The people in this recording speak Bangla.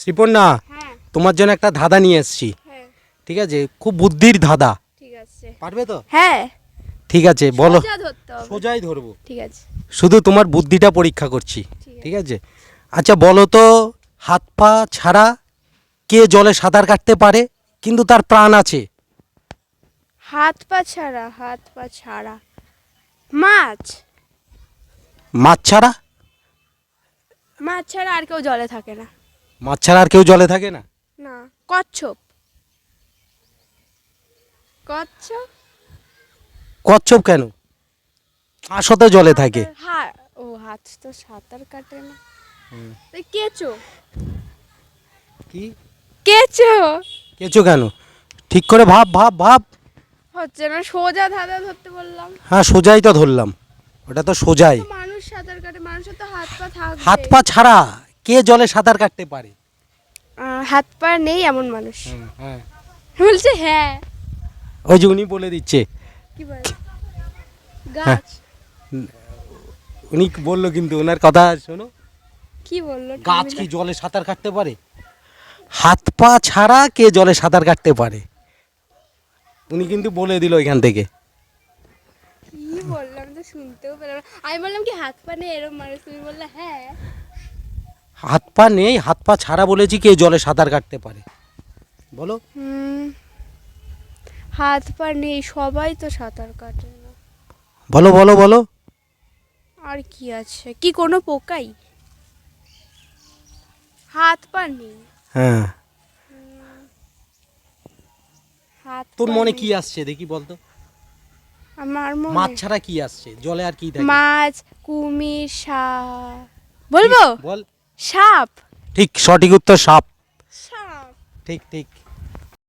শ্রীপর্ণা, হ্যাঁ তোমার জন্য একটা ধাঁধা নিয়ে এসেছি। হ্যাঁ ঠিক আছে, খুব বুদ্ধির ধাঁধা। ঠিক আছে। পারবে তো? হ্যাঁ ঠিক আছে, বলো। সোজা ধরতে হবে। সোজাই ধরবো, ঠিক আছে শুধু তোমার বুদ্ধিটা পরীক্ষা করছি। ঠিক ঠিক আছে, আচ্ছা বলো তো, হাত পা ছাড়া কে জলে সাঁতার কাটতে পারে কিন্তু তার প্রাণ আছে? হাত পা ছাড়া, হাত পা ছাড়া মাছ। মাছ ছাড়া? মাছ ছাড়া আর কেউ জলে থাকে না। মাছ ছাড়া আর কেউ জলে থাকে না? না, কচ্ছপ। কচ্ছপ। কচ্ছপ কেন? হাঁসও তো জলে থাকে। হ্যাঁ, ও হাত তো সাঁতার কাটে না। এই কেঁচো। কি? কেঁচো কেঁচো কেন? ঠিক করে ভাব ভাব ভাব। হচ্ছে না, সোজা ধাঁধা ধরতে বললাম। হ্যাঁ, সোজাই তো ধরলাম, ওটা তো সোজাই। তো মানুষ সাঁতার কাটে, মানুষের তো হাত পা থাকবে। হাত পা ছাড়া কে জলে সাঁতার কাটতে পারে? হাত পা নেই এমন মানুষ। হ্যাঁ, বলছে হ্যাঁ। ওই যে উনি বলে দিচ্ছে। কি বলে? গাছ। উনি বললো, কিন্তু ওনার কথা শোনো। কি বললো? গাছ কি জলে সাঁতার কাটতে পারে? হাত পা ছাড়া কে জলে সাঁতার কাটতে পারে? উনি কিন্তু বলে দিল এখান থেকে। কি বললাম তো শুনতেও পেলাম না। আমি বললাম কি হাত পা নেই এরকম মানুষ, তুমি বললে হ্যাঁ। হাত পা নেই, হাত পা ছাড়া বলেছি কে জলে সাঁতার কাটতে পারে, বলো। হাত পা নেই, সবাই তো সাঁতার কাটে না। বলো বলো বলো। আর কি আছে? কি কোনো পোকাই? হাত পা নেই। হ্যাঁ, হাত তোর পা মনে নেই। কি আসছে দেখি বলতো। আমার মাছ মনে ছাড়া কি আসছে জলে, আর কি থাকে? মাছ, কুমির, সাপ। বলবো? বল। সাপ। ঠিক, সঠিক উত্তর সাপ। সাপ। ঠিক ঠিক।